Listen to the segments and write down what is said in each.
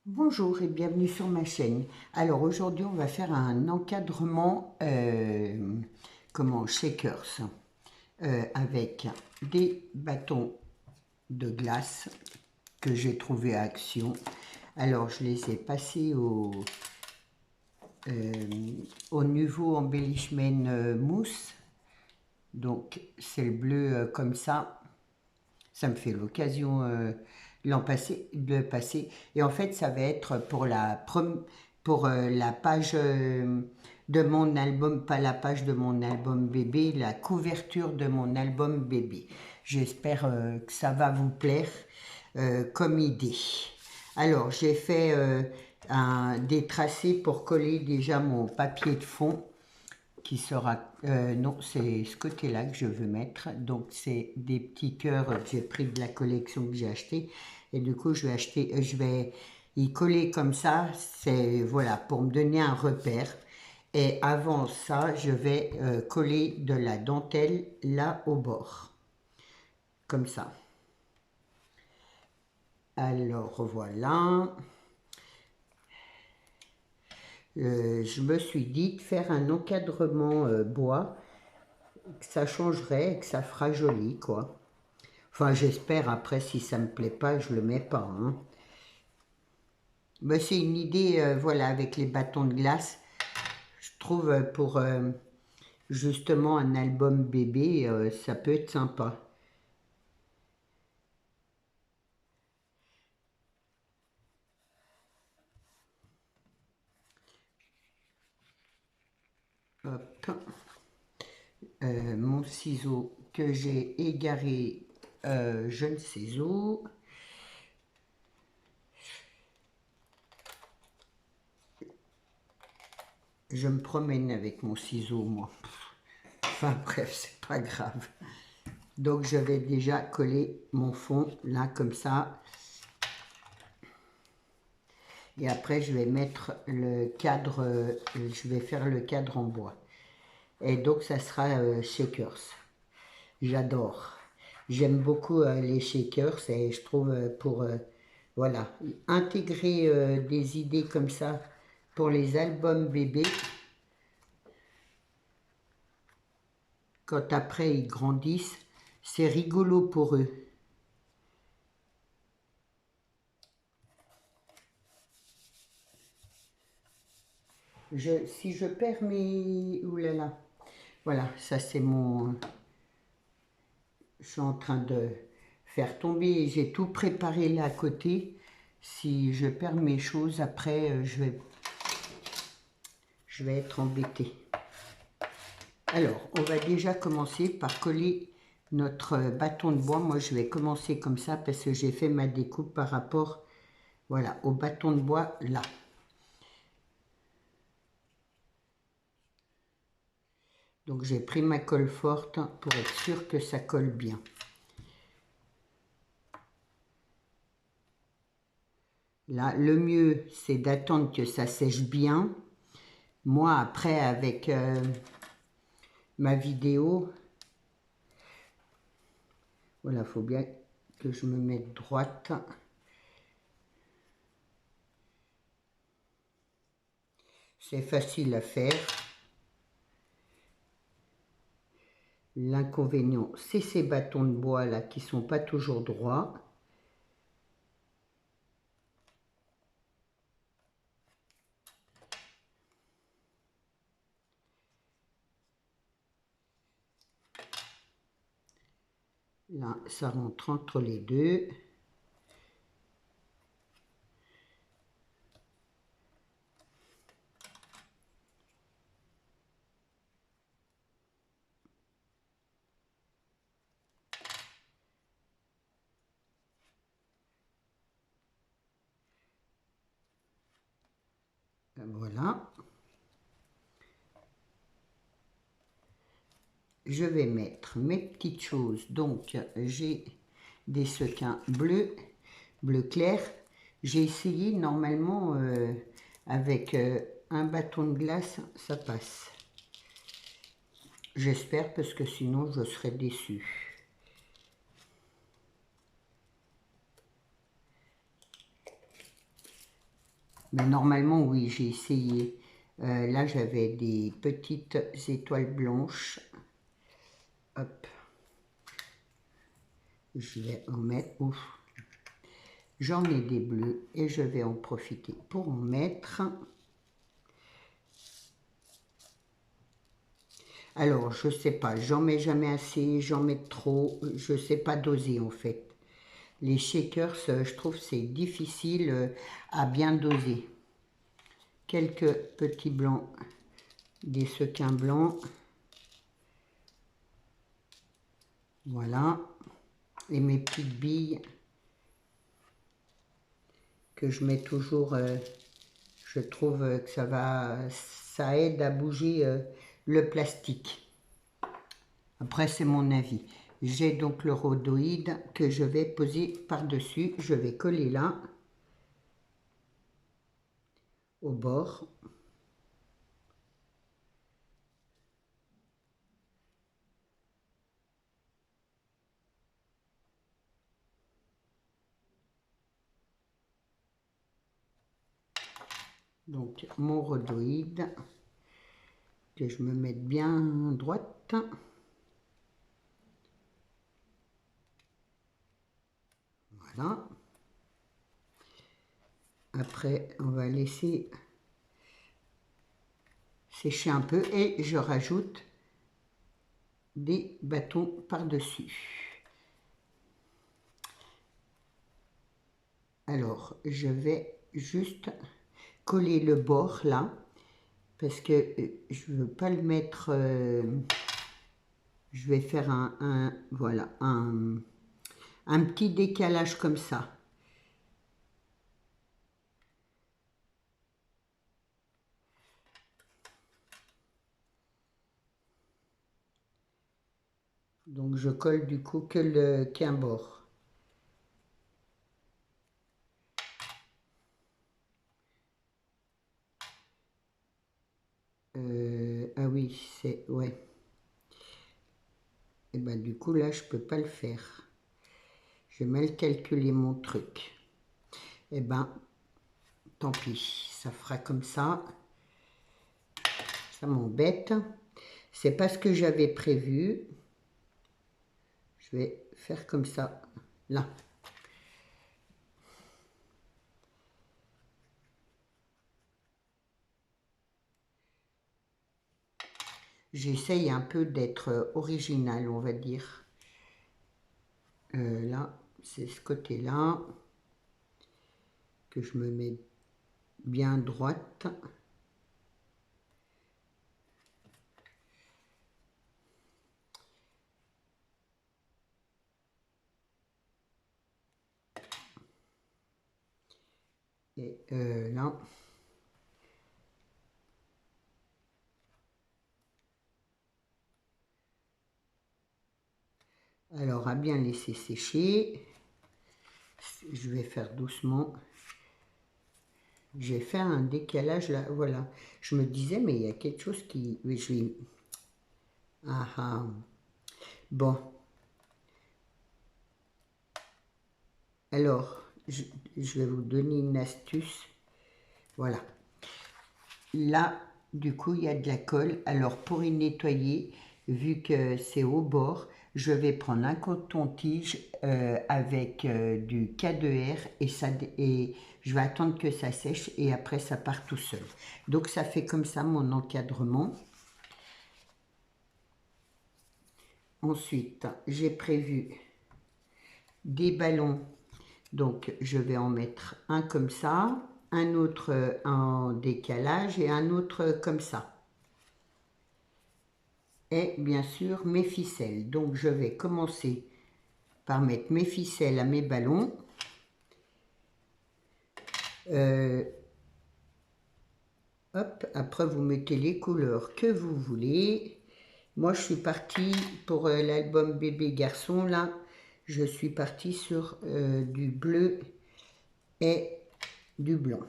Bonjour et bienvenue sur ma chaîne. Alors aujourd'hui on va faire un encadrement shakers avec des bâtons de glace que j'ai trouvé à Action. Alors je les ai passés au nouveau embellishment mousse. Donc c'est le bleu comme ça. Ça me fait l'occasion de le passer. Et en fait, ça va être pour la page de mon album, pas la page de mon album bébé, la couverture de mon album bébé. J'espère que ça va vous plaire comme idée. Alors, j'ai fait des tracés pour coller déjà mon papier de fond qui sera... non, c'est ce côté-là que je veux mettre. Donc, c'est des petits cœurs que j'ai pris de la collection que j'ai acheté. Et du coup, je vais y coller comme ça. C'est, voilà, pour me donner un repère. Et avant ça, je vais coller de la dentelle là au bord. Comme ça. Alors, voilà. Je me suis dit de faire un encadrement bois, que ça changerait et que ça fera joli, quoi. Enfin, j'espère, après, si ça me plaît pas, je le mets pas, hein. Mais c'est une idée, voilà, avec les bâtons de glace. Je trouve pour justement un album bébé, ça peut être sympa. Hop. Mon ciseau que j'ai égaré, je ne sais où. Je me promène avec mon ciseau, moi. Enfin bref, c'est pas grave. Donc je vais déjà coller mon fond là comme ça. Et après je vais mettre le cadre, je vais faire le cadre en bois. Et donc ça sera shakers. J'adore. J'aime beaucoup les shakers et je trouve pour voilà, intégrer des idées comme ça pour les albums bébés, quand après ils grandissent, c'est rigolo pour eux. Si je perds mes... Ouh là là. Voilà, ça c'est mon... Je suis en train de faire tomber, j'ai tout préparé là à côté. Si je perds mes choses, après je vais être embêtée. Alors, on va déjà commencer par coller notre bâton de bois. Moi, je vais commencer comme ça parce que j'ai fait ma découpe par rapport, voilà, au bâton de bois là. Donc, j'ai pris ma colle forte pour être sûr que ça colle bien. Là, le mieux, c'est d'attendre que ça sèche bien. Moi, après, avec ma vidéo, voilà, il faut bien que je me mette droite. C'est facile à faire. L'inconvénient, c'est ces bâtons de bois là qui sont pas toujours droits. Là, ça rentre entre les deux. Voilà. Je vais mettre mes petites choses. Donc, j'ai des sequins bleus, bleu clair. J'ai essayé, normalement, avec un bâton de glace, ça passe. J'espère, parce que sinon, je serais déçue. Mais normalement, oui, j'ai essayé. Là, j'avais des petites étoiles blanches. Hop. Je vais en mettre. Ouf. J'en ai des bleus et je vais en profiter pour en mettre. Alors, je sais pas, j'en mets jamais assez, j'en mets trop, je sais pas doser en fait. Les shakers, je trouve c'est difficile à bien doser. Quelques petits blancs, des sequins blancs. Voilà. Et mes petites billes que je mets toujours, je trouve que ça aide à bouger le plastique. Après, c'est mon avis. J'ai donc le rhodoïde que je vais poser par-dessus. Je vais coller là, au bord. Donc, mon rhodoïde, que je me mette bien droite. Voilà. Après, on va laisser sécher un peu et je rajoute des bâtons par-dessus. Alors, je vais juste coller le bord là, parce que je ne veux pas le mettre... je vais faire voilà, un petit décalage comme ça. Donc je colle du coup qu'un bord. Ah oui, c'est... ouais. Et ben du coup là je peux pas le faire. J'ai mal calculé mon truc. Et ben tant pis, ça fera comme ça. Ça m'embête. C'est pas ce que j'avais prévu. Je vais faire comme ça, là. J'essaye un peu d'être original, on va dire. Là, c'est ce côté-là que je me mets bien droite. Et là, alors à bien laisser sécher. Je vais faire doucement. J'ai fait un décalage là, voilà. Je me disais, mais il y a quelque chose qui... Je vais... Ah ah. Bon. Alors, je vais vous donner une astuce. Voilà. Là, du coup, il y a de la colle. Alors, pour y nettoyer, vu que c'est au bord, je vais prendre un coton-tige avec du K2R et je vais attendre que ça sèche et après, ça part tout seul. Donc, ça fait comme ça mon encadrement. Ensuite, j'ai prévu des ballons. Donc, je vais en mettre un comme ça, un autre en décalage et un autre comme ça. Et bien sûr, mes ficelles. Donc, je vais commencer par mettre mes ficelles à mes ballons. Hop, après, vous mettez les couleurs que vous voulez. Moi, je suis partie pour l'album bébé garçon, là. Je suis partie sur du bleu et du blanc.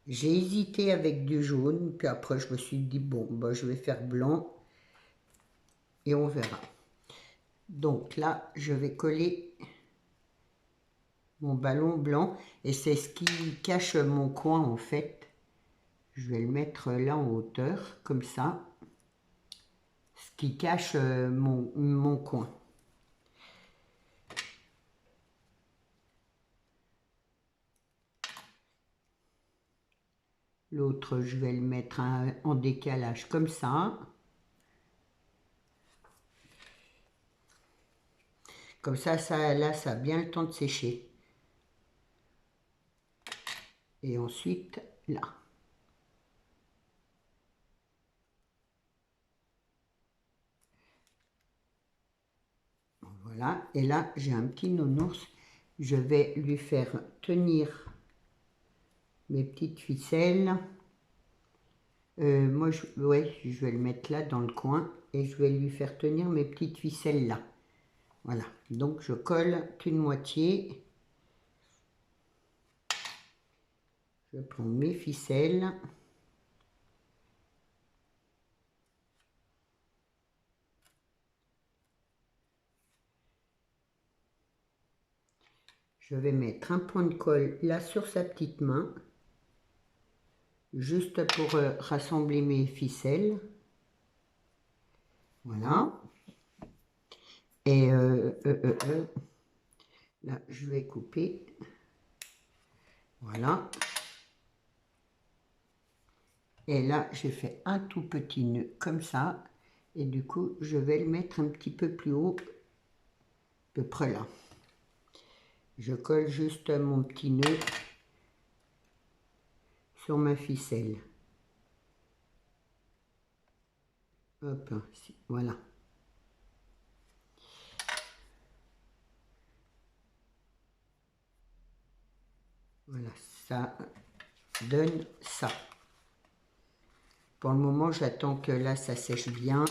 J'ai hésité avec du jaune, puis après je me suis dit, bon, bah, je vais faire blanc et on verra. Donc là, je vais coller mon ballon blanc. Et c'est ce qui cache mon coin en fait. Je vais le mettre là en hauteur, comme ça. Ce qui cache mon coin. L'autre, je vais le mettre en décalage comme ça. Comme ça, là, ça a bien le temps de sécher. Et ensuite, là. Voilà. Et là, j'ai un petit nounours. Je vais lui faire tenir mes petites ficelles. Moi, ouais, je vais le mettre là dans le coin. Et je vais lui faire tenir mes petites ficelles là. Voilà. Donc, je colle qu'une moitié. Je prends mes ficelles. Je vais mettre un point de colle là sur sa petite main, juste pour rassembler mes ficelles. Voilà. Et là, je vais couper. Voilà. Et là, j'ai fait un tout petit nœud comme ça. Et du coup, je vais le mettre un petit peu plus haut, à peu près là. Je colle juste mon petit nœud sur ma ficelle. Hop, voilà. Voilà, ça donne ça. Pour le moment, j'attends que là, ça sèche bien.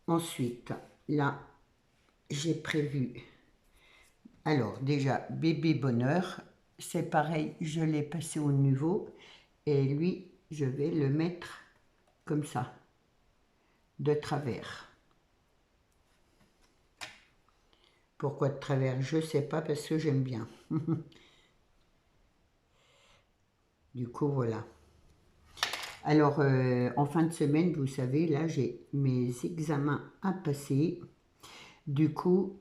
Ensuite, là, j'ai prévu. Alors, déjà, bébé bonheur, c'est pareil, je l'ai passé au niveau. Et lui, je vais le mettre comme ça, de travers. Pourquoi de travers? Je ne sais pas, parce que j'aime bien. Du coup, voilà. Alors, en fin de semaine, vous savez, là, j'ai mes examens à passer. Du coup,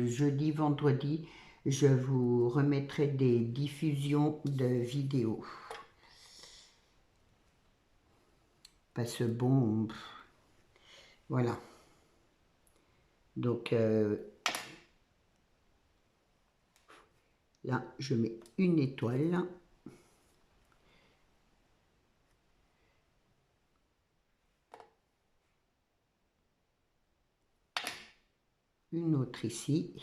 jeudi, vendredi, je vous remettrai des diffusions de vidéos. Parce que bon, voilà. Donc, là, je mets une étoile. Une autre ici.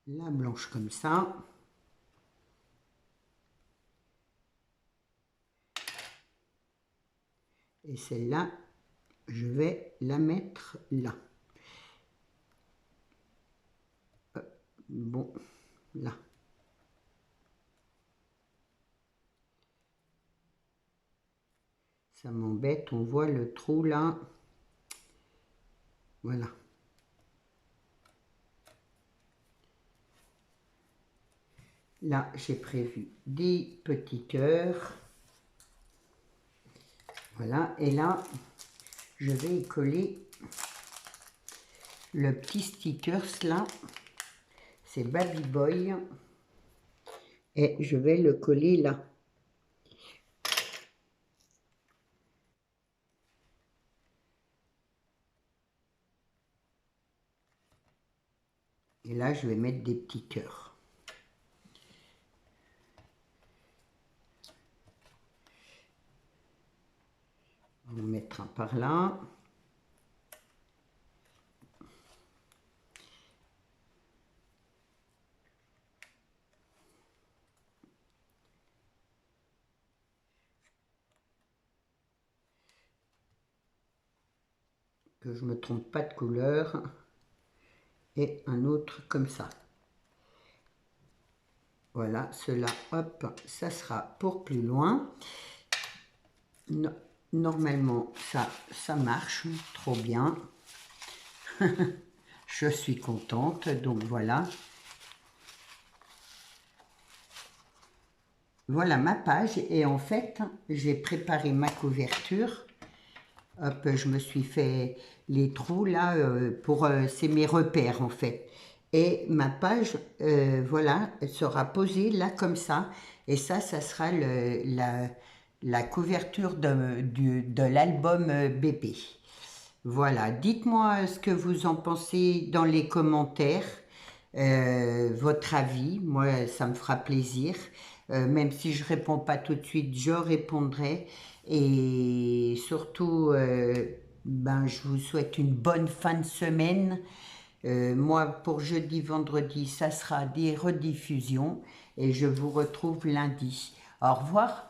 La blanche comme ça. Et celle-là, je vais la mettre là. Bon, là. Ça m'embête, on voit le trou là. Voilà. Là, j'ai prévu des petits cœurs. Voilà, et là, je vais y coller le petit stickers là. C'est Baby Boy. Et je vais le coller là. Et là, je vais mettre des petits cœurs. On va en mettre un par là. Que je ne me trompe pas de couleur. Et un autre comme ça. Voilà, cela, hop, ça sera pour plus loin. Normalement, ça marche trop bien. Je suis contente, donc voilà. Voilà ma page et en fait, j'ai préparé ma couverture. Hop, je me suis fait les trous là, c'est mes repères en fait. Et ma page, voilà, elle sera posée là comme ça. Et ça sera la couverture de l'album BP. Voilà, dites-moi ce que vous en pensez dans les commentaires, votre avis. Moi, ça me fera plaisir. Même si je réponds pas tout de suite, je répondrai. Et surtout, ben, je vous souhaite une bonne fin de semaine. Moi, pour jeudi, vendredi, ça sera des rediffusions. Et je vous retrouve lundi. Au revoir.